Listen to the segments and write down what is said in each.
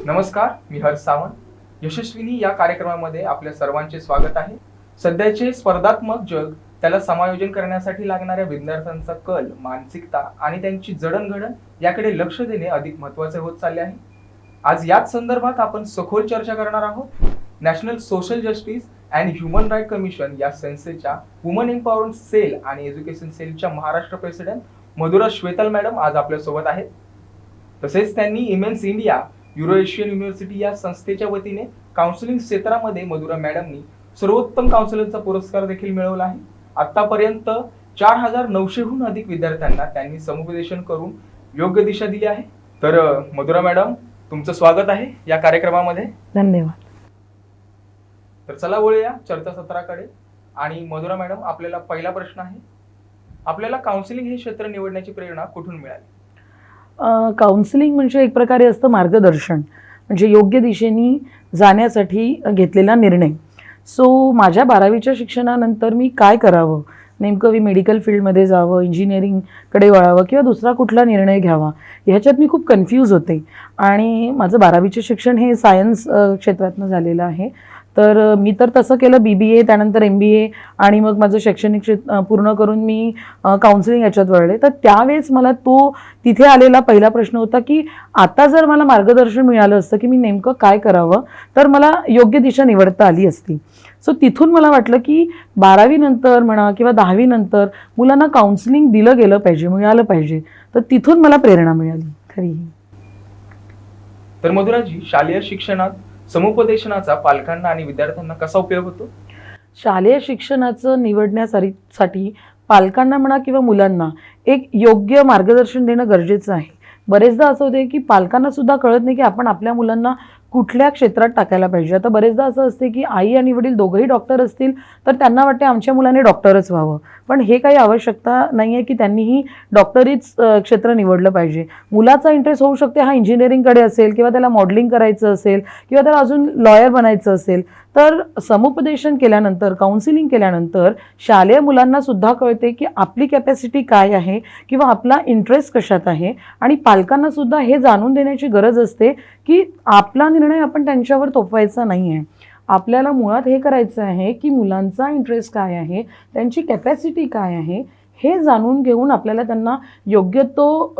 नमस्कार, मी हर्ष सावंत. यशस्विनी या कार्यक्रमामध्ये आपल्या सर्वांचे स्वागत आहे. सध्याचे स्पर्धात्मक जग, त्याला समायोजन करण्यासाठी लागणाऱ्या विद्यार्थ्यांचा कल, मानसिकता आणि त्यांची जडणघडण याकडे लक्ष देणे अधिक महत्त्वाचे होत चालले आहे. आज याच संदर्भात आपण सखोल चर्चा करणार आहोत. National social justice and human right commission या संस्थेच्या वुमन एम्पॉवरमेंट सेल आणि एज्युकेशन सेलच्या महाराष्ट्र प्रेसिडेंट मधुरा श्वेताल मॅडम आज आपल्यासोबत आहेत. तसेच त्यांनी immense India Euro Asian university या संस्थेच्या वतीने काउन्सिलिंग क्षेत्रामध्ये मधुरा मॅडमनी सर्वोत्तम काउन्सिलरचा पुरस्कार देखील मिळवला आहे. आतापर्यंत 4900हून अधिक विद्यार्थ्यांना त्यांनी समुपदेशन करून योग्य दिशा दिली आहे. तर मधुरा मॅडम, तुमचं स्वागत आहे या कार्यक्रमामध्ये. धन्यवाद. तर चला वळूया चर्चासत्राकडे. आणि मधुरा मॅडम, आपल्याला पहिला प्रश्न आहे, आपल्याला काउन्सिलिंग हे क्षेत्र निवडण्याची प्रेरणा कुठून मिळाली? काउन्सिलिंग म्हणजे एक प्रकारे असतं मार्गदर्शन, म्हणजे योग्य दिशेने जाण्यासाठी घेतलेला निर्णय. सो माझ्या 12वीच्या शिक्षणानंतर मी काय करावं, नेमकं मी मेडिकल फील्डमध्ये जावं, इंजिनिअरिंगकडे वळावं किंवा दुसरा कुठला निर्णय घ्यावा, ह्याच्यात मी खूप कन्फ्यूज होते. आणि माझं 12वीचे शिक्षण हे सायन्स क्षेत्रातनं झालेलं आहे. तर मी तर तसं केलं, BBA, त्यानंतर MBA, आणि मग माझं शैक्षणिक क्षेत्र पूर्ण करून मी काउन्सिलिंग याच्यात वळले. तर त्यावेळेस मला तिथे आलेला पहिला प्रश्न होता की आता जर मला मार्गदर्शन मिळालं असतं की मी नेमकं काय करावं, तर मला योग्य दिशा निवडता आली असती. सो तिथून मला वाटलं की 12वी नंतर म्हणा किंवा 10वी नंतर मुलांना काउन्सिलिंग दिलं गेलं पाहिजे, मिळालं पाहिजे. तर तिथून मला प्रेरणा मिळाली खरी. तर मधुराजी, शालेय शिक्षणात समुपदेशनाचा पालकांना आणि विद्यार्थ्यांना कसा उपयोग होतो? शालेय शिक्षणाचं निवडण्यासाठी पालकांना म्हणा किंवा मुलांना एक योग्य मार्गदर्शन देणं गरजेचं आहे. बरेचदा असं होते की पालकांना सुद्धा कळत नाही की आपण आपल्या मुलांना कुठल्या क्षेत्रात टाकायला पाहिजे. आता बरेचदा असं असते की आई आणि वडील दोघंही डॉक्टर असतील तर त्यांना वाटते आमच्या मुलाने डॉक्टरच व्हावं, पण हे काही आवश्यकता नाही आहे की त्यांनीही डॉक्टरीच क्षेत्र निवडलं पाहिजे. मुलाचा इंटरेस्ट होऊ शकते हा इंजिनिअरिंगकडे असेल, किंवा त्याला मॉडेलिंग करायचं असेल, किंवा त्याला अजून लॉयर बनायचं असेल. तर समुपदेशन केल्यानंतर, काउन्सिलिंग केल्यानंतर शालेय मुलांना सुद्धा कळते की आपली कॅपॅसिटी काय आहे किंवा आपला इंटरेस्ट कशात आहे. आणि पालकांना सुद्धा हे जाणून देण्याची गरज असते की आपला निर्णय आपण त्यांच्यावर थोपवायचा नाही आहे. आपल्याला मुळात हे करायचं आहे की मुलांचा इंटरेस्ट काय आहे, त्यांची कॅपॅसिटी काय आहे, हे जाणून घेऊन आपल्याला त्यांना योग्य तो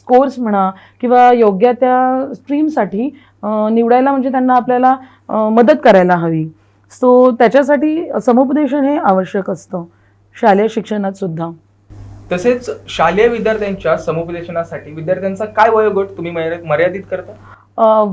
कोर्स म्हणा किंवा योग्य त्या स्ट्रीमसाठी निवडायला, म्हणजे त्यांना आपल्याला मदत करायला हवी. सो त्याच्यासाठी समुपदेशन हे आवश्यक असतं शालेय शिक्षणात सुद्धा. तसेच शालेय विद्यार्थ्यांच्या समुपदेशनासाठी विद्यार्थ्यांचा काय वयोगट तुम्ही मर्यादित करता?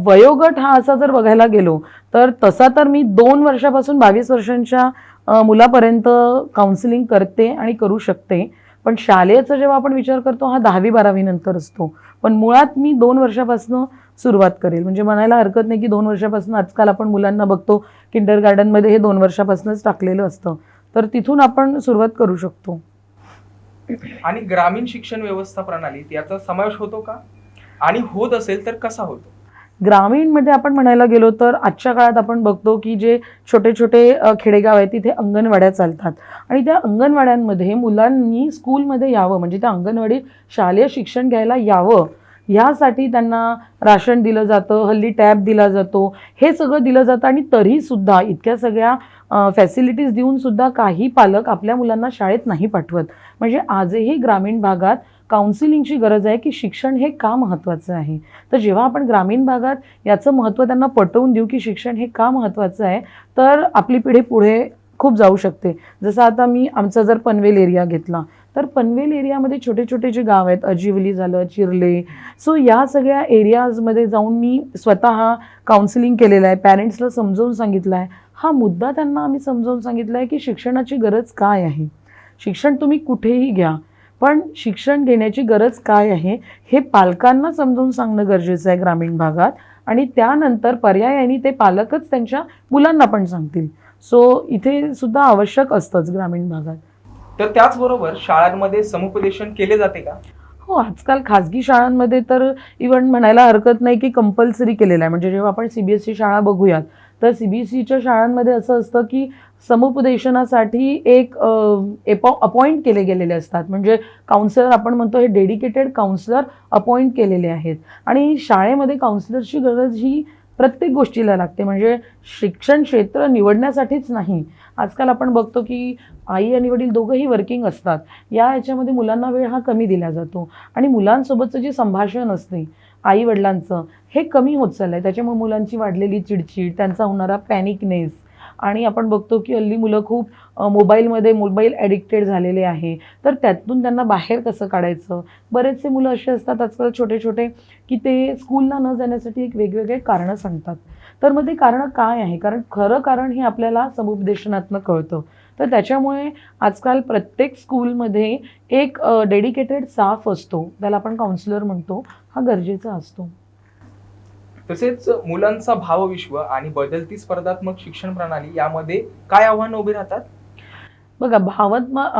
वयोगट हा असा जर बघायला गेलो तर तसा तर मी 2 वर्षापासून 22 वर्षांच्या मुलापर्यंत काउन्सिलिंग करते आणि करू शकते. पण शालेयचा जेव्हा आपण विचार करतो हा 10वी-12वी नंतर असतो. पण मुळात मी 2 वर्षापासून सुरुवात करेल. म्हणजे म्हणायला हरकत नाही की 2 वर्षापासून आजकाल आपण मुलांना बघतो किंडरगार्टनमध्ये हे 2 वर्षापासूनच टाकलेलं असतं. तर तिथून आपण सुरुवात करू शकतो. आणि ग्रामीण शिक्षण व्यवस्था प्रणालीत याचा समावेश होतो का, आणि होत असेल तर कसा होतो? ग्रामीणमध्ये आपण म्हणायला गेलो तर आजच्या काळात आपण बघतो की जे छोटे छोटे खेडेगाव आहेत तिथे अंगणवाड्या चालतात. आणि त्या अंगणवाड्यांमध्ये मुलांनी स्कूलमध्ये यावं, म्हणजे त्या अंगणवाडीत शालेय शिक्षण घ्यायला यावं, ह्यासाठी त्यांना राशन दिलं जातं, हल्ली टॅब दिला जातो, हे सगळं दिलं जातं. आणि तरीसुद्धा इतक्या सगळ्या फॅसिलिटीज देऊनसुद्धा काही पालक आपल्या मुलांना शाळेत नाही पाठवत. म्हणजे आजही ग्रामीण भागात काउन्सिलिंगची गरज आहे की शिक्षण हे का महत्त्वाचं आहे. तर जेव्हा आपण ग्रामीण भागात याचं महत्त्व त्यांना पटवून देऊ की शिक्षण हे का महत्त्वाचं आहे, तर आपली पिढी पुढे खूप जाऊ शकते. जसं आता मी आमचा जर पनवेल एरिया घेतला तर पनवेल एरियामध्ये छोटे छोटे जे गाव आहेत, अजिवली झालं, चिर्ले, सो या सगळ्या एरियाजमध्ये जाऊन मी स्वतः काउन्सिलिंग केलेलं आहे. पॅरेंट्सला समजावून सांगितलं आहे, हा मुद्दा त्यांना आम्ही समजावून सांगितलं आहे की शिक्षणाची गरज काय आहे. शिक्षण तुम्ही कुठेही घ्या, पण शिक्षण घेण्याची गरज काय आहे हे पालकांना समजावून सांगणं गरजेचं आहे ग्रामीण भागात. आणि त्यानंतर पर्यायाने ते पालकच त्यांच्या मुलांना पण सांगतील. सो इथे सुद्धा आवश्यक असतंच ग्रामीण भागात. तर त्याचबरोबर शाळांमध्ये समुपदेशन केले जाते का? हो, आजकाल खाजगी शाळांमध्ये तर इव्हन म्हणायला हरकत नाही की कंपल्सरी केलेलं आहे. म्हणजे जेव्हा आपण CBSE शाळा बघूयात तर CBSEच्या शाळांमध्ये असं असतं की समुपदेशनासाठी एक अपॉइंट केले गेलेले असतात. म्हणजे काउन्सिलर आपण म्हणतो, हे डेडिकेटेड काउन्सिलर अपॉइंट केलेले आहेत. आणि शाळेमध्ये काउन्सिलरची गरज ही प्रत्येक गोष्टीला लागते. म्हणजे शिक्षण क्षेत्र निवडण्यासाठीच नाही. आजकाल आपण बघतो की आई आणि वडील दोघंही वर्किंग असतात. याच्यामध्ये मुलांना वेळ हा कमी दिला जातो आणि मुलांसोबतचं जे संभाषण असते आई वडिलांचं, हे कमी होत चाललं आहे. त्याच्यामुळे मुलांची वाढलेली चिडचिड, त्यांचा होणारा पॅनिकनेस, आणि आपण बघतो की हल्ली मुलं खूप मोबाईल ॲडिक्टेड झालेले आहे. तर त्यातून त्यांना बाहेर कसं काढायचं. बरेचसे मुलं असे असतात आजकाल छोटे छोटे की ते स्कूलला न जाण्यासाठी एक वेगवेगळे कारणं सांगतात. तर मग ते कारणं काय आहे, कारण खरं कारण हे आपल्याला समुपदेशनातनं कळतं. तर त्याच्यामुळे आजकाल प्रत्येक स्कूलमध्ये एक डेडिकेटेड स्टाफ असतो, त्याला आपण काउन्सिलर म्हणतो, हा गरजेचा असतो. तसेच मुलांचा भावविश्व आणि बदलती स्पर्धात्मक शिक्षण प्रणाली यामध्ये काय आव्हानं उभी राहतात? बघा,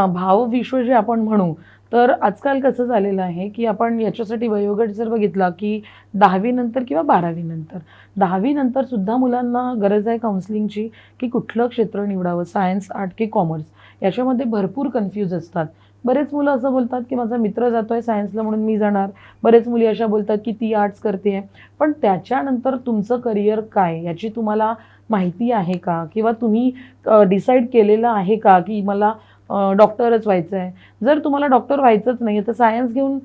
भावविश्व जे आपण म्हणू, तर आजकाल कसं झालेलं आहे की आपण याच्यासाठी वयोगट जर बघितला की 10वी नंतर किंवा 12वी नंतर, 10वी नंतर सुद्धा मुलांना गरज आहे काउन्सिलिंगची की कुठलं क्षेत्र निवडावं, सायन्स, आर्ट की कॉमर्स. याच्यामध्ये भरपूर कन्फ्यूज असतात. बरेच मुलं असं बोलतात की माझा मित्र जातोय सायन्सला म्हणून मी जाणार. बरेच मुली अशा बोलतात की ती आर्ट्स करते. पण त्याच्यानंतर तुमचं करिअर काय याची तुम्हाला माहिती आहे का, किंवा तुम्ही डिसाईड केलेलं आहे का की मला डॉक्टरच व्हायचं आहे. जर तुम्हाला डॉक्टर व्हायचंच नाही तर सायन्स घेऊन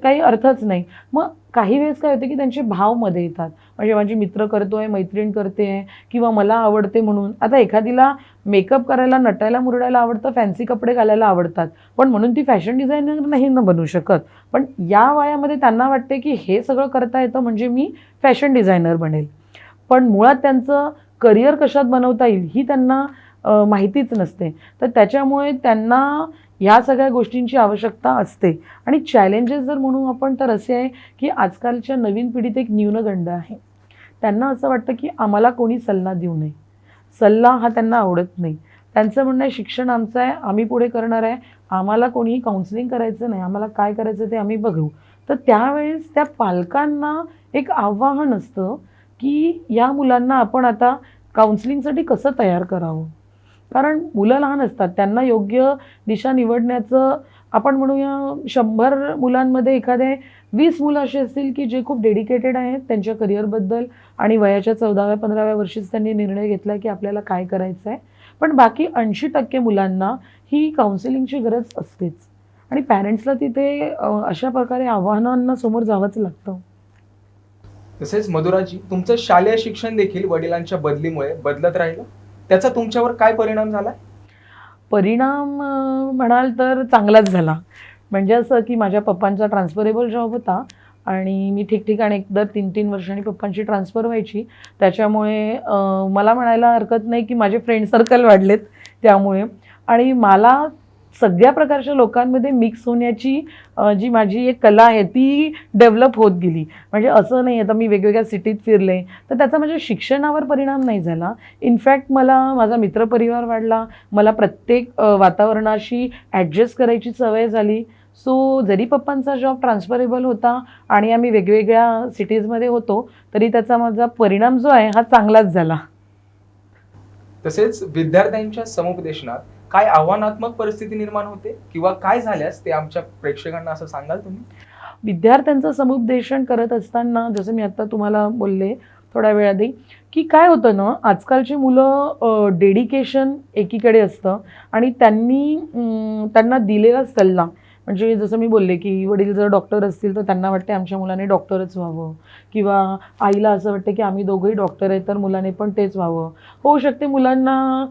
काही अर्थच नाही. मग काही वेळेस काय होतं की त्यांचे भाव मध्ये येतात. म्हणजे माझी मित्र करतोय, मैत्रीण करते आहे, किंवा मला आवडते म्हणून. आता एखादीला मेकअप करायला, नटायला, मुरडायला आवडतं, फॅन्सी कपडे घालायला आवडतात, पण म्हणून ती फॅशन डिझायनर नाही न बनू शकत. पण या वयामध्ये त्यांना वाटते की हे सगळं करता येतं म्हणजे मी फॅशन डिझायनर बनेल. पण मुळात त्यांचं करिअर कशात बनवता येईल ही त्यांना माहितीच नसते. तर त्याच्यामुळे त्यांना ह्या सगळ्या गोष्टींची आवश्यकता असते. आणि चॅलेंजेस जर म्हणू आपण तर असे आहे की आजकालच्या नवीन पिढीत एक न्यूनगंड आहे. त्यांना असं वाटतं की आम्हाला कोणी सल्ला देऊ नये. सल्ला हा त्यांना आवडत नाही. त्यांचं म्हणणं आहे शिक्षण आमचं आहे, आम्ही पुढे करणार आहे, आम्हाला कोणीही काउन्सिलिंग करायचं नाही, आम्हाला काय करायचं ते आम्ही बघू. तर त्यावेळेस त्या पालकांना एक आव्हान असतं की या मुलांना आपण आता काउन्सिलिंगसाठी कसं तयार करावं. कारण मुलं लहान असतात, त्यांना योग्य दिशा निवडण्याचं, आपण म्हणूया 100 मुलांमध्ये एखादे 20 मुलं अशी असतील की जे खूप डेडिकेटेड आहेत त्यांच्या करिअरबद्दल, आणि वयाच्या 14व्या-15व्या वर्षीच त्यांनी निर्णय घेतला की आपल्याला काय करायचं आहे. पण बाकी 80% मुलांना ही काउन्सिलिंगची गरज असतेच. आणि पॅरेंट्सला तिथे अशा प्रकारे आव्हानांना समोर जावंच लागतं. तसेच मधुराजी, तुमचं शालेय शिक्षण देखील वडिलांच्या बदलीमुळे बदलत राहिलं, त्याचा तुमच्यावर काय परिणाम झाला? परिणाम म्हणाल तर चांगलाच झाला. म्हणजे असं की माझ्या पप्पांचा ट्रान्सफरेबल जॉब होता आणि मी ठिकठिकाणी दर 3-3 वर्षांनी पप्पांची ट्रान्सफर व्हायची. त्याच्यामुळे मला म्हणायला हरकत नाही की माझे फ्रेंड सर्कल वाढलेत त्यामुळे. आणि मला सगळ्या प्रकारच्या लोकांमध्ये मिक्स होण्याची जी माझी एक कला आहे ती डेव्हलप होत गेली. म्हणजे असं नाही आता मी वेगवेगळ्या सिटीत फिरले तर त्याचा माझ्या शिक्षणावर परिणाम नाही झाला. इनफॅक्ट मला माझा मित्रपरिवार वाढला, मला प्रत्येक वातावरणाशी ॲडजस्ट करायची सवय झाली. सो जरी पप्पांचा जॉब ट्रान्सफरेबल होता आणि आम्ही वेगवेगळ्या सिटीजमध्ये होतो तरी त्याचा माझा परिणाम जो आहे हा चांगलाच झाला. तसेच विद्यार्थ्यांच्या समुपदेशनात काय आव्हानात्मक परिस्थिती निर्माण होते किंवा काय झाल्यास ते आमच्या प्रेक्षकांना असं सांगाल तुम्ही? विद्यार्थ्यांचं समुपदेशन करत असताना जसं मी आत्ता तुम्हाला बोलले थोड्या वेळाआधी की काय होतं ना, आजकालची मुलं डेडिकेशन एकीकडे असतं आणि त्यांना दिलेला सल्ला, म्हणजे जसं मी बोलले की वडील जर डॉक्टर असतील तर त्यांना वाटते आमच्या मुलाने डॉक्टरच व्हावं, किंवा आईला असं वाटतं की आम्ही दोघंही डॉक्टर आहेत तर मुलाने पण तेच व्हावं. होऊ शकते मुलांना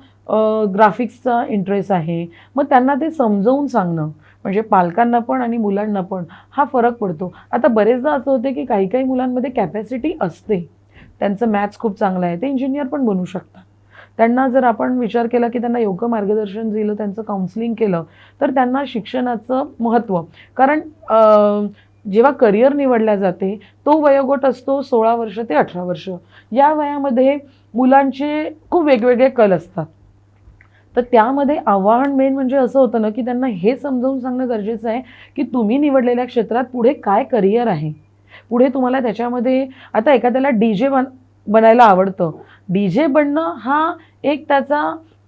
ग्राफिक्सचा इंटरेस्ट आहे, मग त्यांना ते समजावून सांगणं, म्हणजे पालकांना पण आणि मुलांना पण हा फरक पडतो. आता बरेचदा असं होते की काही काही मुलांमध्ये कॅपॅसिटी असते, त्यांचं मॅथ्स खूप चांगलं आहे, ते इंजिनियर पण बनू शकतात. त्यांना जर आपण विचार केला की त्यांना योग्य मार्गदर्शन दिलं, त्यांचं काउन्सिलिंग केलं तर त्यांना शिक्षणाचं महत्त्व, कारण जेव्हा करिअर निवडल्या जाते तो वयोगट असतो 16 वर्ष ते 18 वर्ष. या वयामध्ये मुलांचे खूप वेगवेगळे कल असतात. तर त्यामध्ये आव्हान मेन म्हणजे असं होतं ना की त्यांना हे समजावून सांगणं गरजेचं आहे की तुम्ही निवडलेल्या क्षेत्रात पुढे काय करिअर आहे, पुढे तुम्हाला त्याच्यामध्ये. आता एखाद्याला DJ बनायला आवडतं, DJ बनणं हा एक त्याचा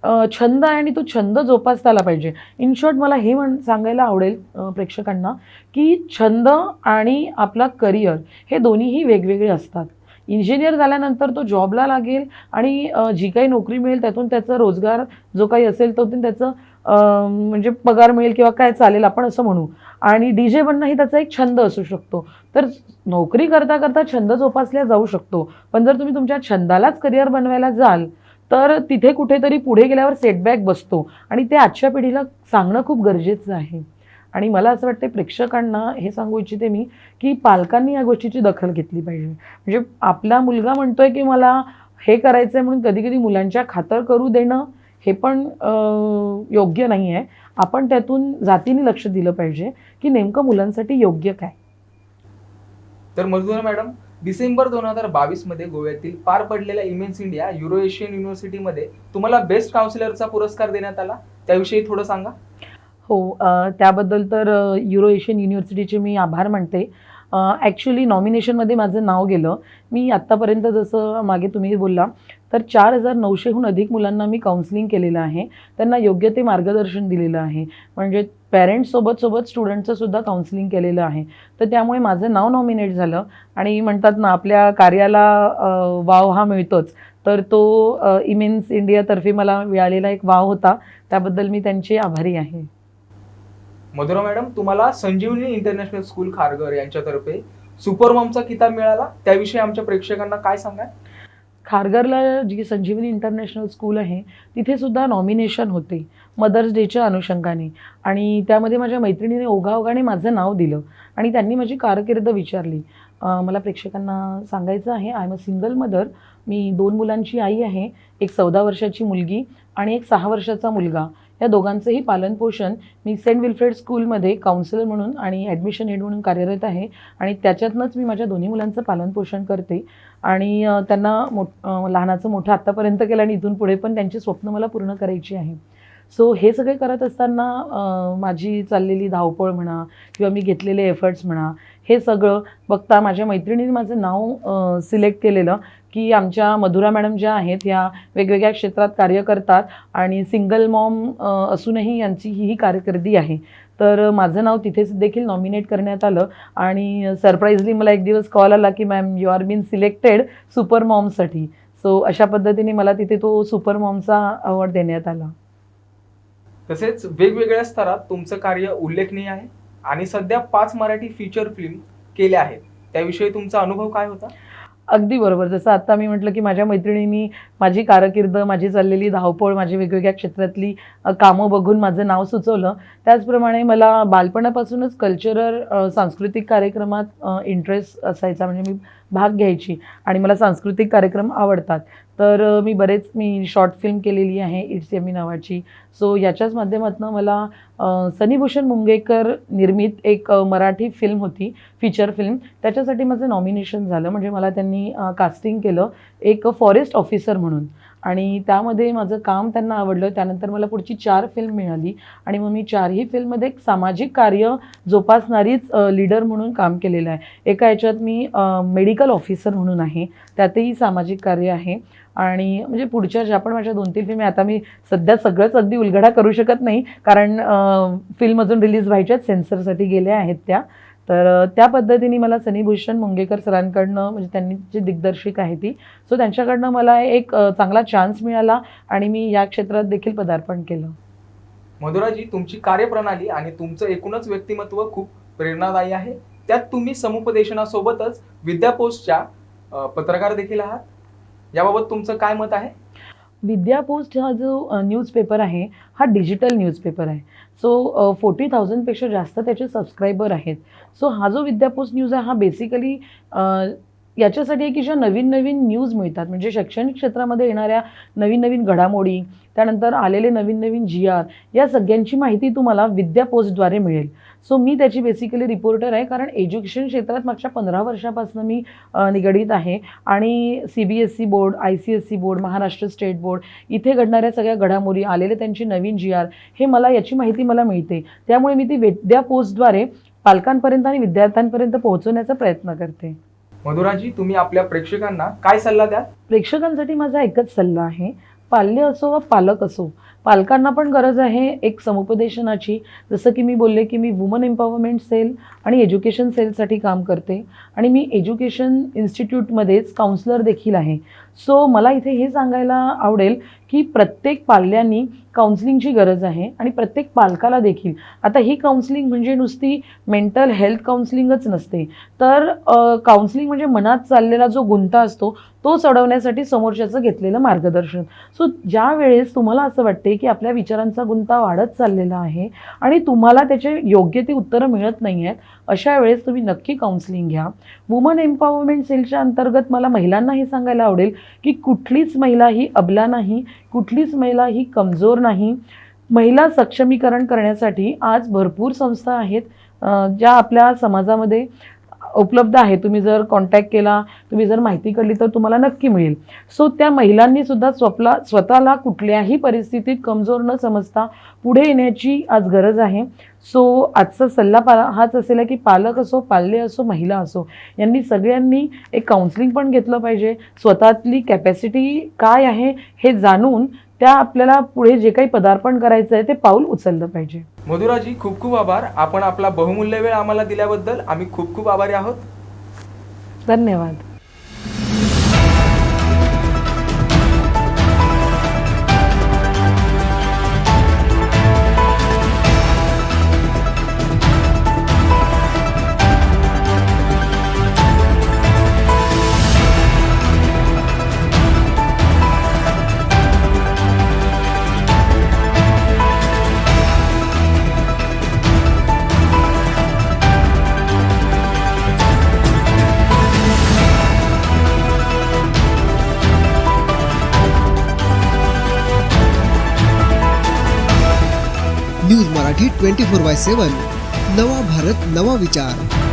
छंद आहे आणि तो छंद जोपासता आला पाहिजे. इन शॉर्ट मला हे सांगायला आवडेल प्रेक्षकांना, की छंद आणि आपला करिअर हे दोन्हीही वेगवेगळे असतात. इंजिनियर झाल्यानंतर तो जॉबला लागेल आणि जी काही नोकरी मिळेल त्यातून त्याचा रोजगार जो काही असेल तो त्याचं म्हणजे पगार मिळेल किंवा काय चालेल आपण असं म्हणू. आणि DJ बनणं ही त्याचा एक छंद असू शकतो. तर नोकरी करता करता छंद जोपासला जाऊ शकतो. पण जर तुम्ही तुमच्या छंदालाच करिअर बनवायला जाल तर तिथे कुठेतरी पुढे गेल्यावर सेटबॅक बसतो आणि ते आजच्या पिढीला सांगणं खूप गरजेचं आहे. आणि मला असं वाटतं प्रेक्षकांना हे सांगू इच्छिते मी, की पालकांनी या गोष्टीची दखल घेतली पाहिजे. म्हणजे आपला मुलगा म्हणतोय की मला हे करायचं आहे म्हणून कधी कधी मुलांच्या खातर करू देणं हे पण योग्य नाही आहे. आपण त्यातून जातीने लक्ष दिलं पाहिजे की नेमकं मुलांसाठी योग्य काय. तर मधुरा मॅडम, डिसेंबर 2022 मध्ये गोव्यातील पार पडलेल्या इमेन्स इंडिया युरो एशियन युनिव्हर्सिटीमध्ये तुम्हाला बेस्ट काउन्सिलरचा पुरस्कार देण्यात आला, त्याविषयी थोडं सांगा. हो, त्याबद्दल तर युरो एशियन युनिव्हर्सिटीचे मी आभार मानते. ॲक्च्युली नॉमिनेशनमध्ये माझं नाव गेलं. मी आत्तापर्यंत जसं मागे तुम्ही बोलला तर 4,900हून अधिक मुलांना मी काउन्सिलिंग केलेलं आहे. त्यांना योग्य ते मार्गदर्शन दिलेलं आहे. म्हणजे पॅरेंट्ससोबत स्टुडंटचं सुद्धा काउन्सिलिंग केलेलं आहे. तर त्यामुळे माझं नाव नॉमिनेट झालं आणि म्हणतात ना आपल्या कार्याला वाव हा मिळतोच. तर तो इमेन्स इंडियातर्फे मला मिळालेला एक वाव होता. त्याबद्दल मी त्यांचे आभारी आहे. मधुरा मॅडम, तुम्हाला संजीवनी इंटरनॅशनल स्कूल खारघर यांच्यातर्फे सुपरमॉमचा किताब मिळाला, त्याविषयी आमच्या प्रेक्षकांना काय सांगाल. खारघरला जी संजीवनी इंटरनॅशनल स्कूल आहे तिथे सुद्धा नॉमिनेशन होते मदर्स डेच्या अनुषंगाने आणि त्यामध्ये माझ्या मैत्रिणीने ओघाओघाने माझं नाव दिलं आणि त्यांनी माझी कारकीर्द विचारली. मला प्रेक्षकांना सांगायचं आहे, I am a single mother. मी 2 मुलांची आई आहे. एक 14 वर्षाची मुलगी आणि एक 6 वर्षाचा मुलगा. या दोघांचंही पालनपोषण मी सेंट विल्फ्रेड स्कूलमध्ये काउन्सिलर म्हणून आणि ॲडमिशन हेड म्हणून कार्यरत आहे आणि त्याच्यातनंच मी माझ्या दोन्ही मुलांचं पालनपोषण करते आणि त्यांना लहानाचं मोठं आत्तापर्यंत केलं आणि इथून पुढे पण त्यांची स्वप्न मला पूर्ण करायची आहे. सो हे सगळे करत असताना माझी चाललेली धावपळ म्हणा किंवा मी घेतलेले एफर्ट्स म्हणा, हे सगळं बघता माझ्या मैत्रिणीने माझं नाव सिलेक्ट केलेलं की आमच्या मधुरा मॅडम ज्या आहेत ह्या वेगवेगळ्या क्षेत्रात कार्य करतात आणि सिंगल मॉम असूनही यांची ही कारकिर्दी आहे. तर माझं नाव तिथेच देखील नॉमिनेट करण्यात आलं आणि सरप्राईजली मला एक दिवस कॉल आला की ma'am you are been selected super मॉमसाठी. सो अशा पद्धतीने मला तिथे तो सुपर मॉमचा अवॉर्ड देण्यात आला. तसेच वेगवेगळ्या स्तरात तुमचं कार्य उल्लेखनीय आहे आणि सध्या 5 मराठी फीचर फिल्म केल्या आहेत, त्याविषयी तुमचा अनुभव काय होता. अगदी बरोबर. जसं आत्ता मी म्हटलं की माझ्या मैत्रिणींनी माझी कारकीर्द, माझी चाललेली धावपळ, माझी वेगवेगळ्या क्षेत्रातली कामं बघून माझं नाव सुचवलं. त्याचप्रमाणे मला बालपणापासूनच कल्चरल सांस्कृतिक कार्यक्रमात इंटरेस्ट असायचा. म्हणजे मी भाग घ्यायची आणि मला सांस्कृतिक कार्यक्रम आवडतात. तर मी शॉर्ट फिल्म केलेली आहे इट्स यमी नावाची. सो याच्याच माध्यमातून मला सनीभूषण मुंगेकर निर्मित एक मराठी फिल्म होती, फीचर फिल्म. त्याच्यासाठी माझं नॉमिनेशन झालं. म्हणजे मला त्यांनी कास्टिंग केलं एक फॉरेस्ट ऑफिसर म्हणून आणि त्यामध्ये माझं काम त्यांना आवडलं. त्यानंतर मला पुढची 4 फिल्म मिळाली आणि मग मी 4ही फिल्ममध्ये एक सामाजिक कार्य जोपासणारीच लीडर म्हणून काम केलेलं आहे. एका याच्यात मी मेडिकल ऑफिसर म्हणून आहे, त्यातही सामाजिक कार्य आहे. आणि म्हणजे पुढच्या ज्या पण माझ्या 2-3 फिल्म आता मी सध्या सगळंच अगदी उलगडा करू शकत नाही कारण फिल्म अजून रिलीज व्हायच्याच, सेन्सरसाठी गेल्या आहेत त्या. तर त्या पद्धतीने मला सनीभूषण मुंगेकर सरांकडनं, म्हणजे त्यांनी जी दिग्दर्शिका आहे ती, सो त्यांच्याकडनं मला एक चांगला चान्स मिळाला आणि मी या क्षेत्रात देखील पदार्पण केलं. मधुराजी, तुमची कार्यप्रणाली आणि तुमचं एकूणच व्यक्तिमत्व खूप प्रेरणादायी आहे. त्यात तुम्ही समुपदेशनासोबतच विद्यापोस्टच्या पत्रकार देखील आहात. याबाबत तुमचं काय मत आहे. विद्यापोस्ट हा जो न्यूजपेपर आहे हा डिजिटल न्यूजपेपर आहे. सो 40,000पेक्षा जास्त त्याचे सबस्क्रायबर आहेत. सो हा जो विद्यापोस्ट न्यूज आहे हा बेसिकली याच्यासाठी आहे की ज्या नवीन नवीन न्यूज मिळतात, म्हणजे शैक्षणिक क्षेत्रामध्ये येणाऱ्या नवीन नवीन घडामोडी, त्यानंतर आलेले नवीन नवीन GR, या सगळ्यांची माहिती तुम्हाला विद्यापोस्टद्वारे मिळेल. सो मी त्याची बेसिकली रिपोर्टर आहे कारण एज्युकेशन क्षेत्रात मागच्या 15 वर्षापासून मी निगडीत आहे आणि CBSE board, ICSE board, Maharashtra state board इथे घडणाऱ्या सगळ्या घडामोडी, आलेले त्यांची नवीन GR, हे मला याची माहिती मला मिळते. त्यामुळे मी ती विद्यापोस्टद्वारे पालकांपर्यंत आणि विद्यार्थ्यांपर्यंत पोहोचवण्याचा प्रयत्न करते. मधुराजी, तुम्ही आपल्या प्रेक्षकांना काय सल्ला द्याल. प्रेक्षकांसाठी माझा एकच सल्ला आहे पाल्य असो व पालक असो, पालकांना पण गरज आहे एक समुपदेशनाची. जसं की मी बोलले की मी वुमन एम्पॉवरमेंट सेल आणि एज्युकेशन सेलसाठी काम करते आणि मी एज्युकेशन इन्स्टिट्यूटमध्येच काउन्सलर देखील आहे. सो मला इथे हे सांगायला आवडेल की प्रत्येक पाल्यांनी काउन्सिलिंगची गरज आहे आणि प्रत्येक पालकाला देखील. आता ही काउन्सिलिंग म्हणजे नुसती मेंटल हेल्थ काउन्सिलिंगच नसते, तर काउन्सिलिंग म्हणजे मनात चाललेला जो गुंता असतो तो सोडवण्यासाठी समोरच्याचं घेतलेलं मार्गदर्शन. सो ज्या वेळेस तुम्हाला असं वाटते की आपल्या विचारांचा गुंता वाढत चाललेला आहे आणि तुम्हाला त्याचे योग्य ती उत्तरं मिळत नाही आहेत, अशा वेळेस तुम्ही नक्की काउन्सिलिंग घ्या. वुमन एम्पॉवरमेंट सेलच्या अंतर्गत मला महिलांना हे सांगायला आवडेल की कुठलीच महिला ही अबला नाही, कुठलीच महिला ही कमजोर नाही. महिला सक्षमीकरण करण्यासाठी आज भरपूर संस्था आहेत ज्या आपल्या समाजामध्ये उपलब्ध आहे. तुम्ही जर कॉन्टॅक्ट केला, तुम्ही जर माहिती काढली तर तुम्हाला नक्की मिळेल. सो त्या महिलांनी सुद्धा स्वतःला कुठल्याही परिस्थितीत कमजोर न समजता पुढे येण्याची आज गरज आहे. सो आजचा सल्ला हाच असेल की पालक असो, पाल्य असो, महिला असो, यांनी सगळ्यांनी एक काउन्सिलिंग पण घेतलं पाहिजे. स्वतःतली कॅपॅसिटी काय आहे हे जाणून त्या आपल्याला पुढे जे काही पदार्पण करायचं आहे ते पाऊल उचललं पाहिजे. मधुराजी, खूप खूप आभार. आपण आपला बहुमूल्य वेळ आम्हाला दिल्याबद्दल आम्ही खूप खूप आभारी आहोत. धन्यवाद. न्यूज मराठी 24/7 नवा भारत नवा विचार.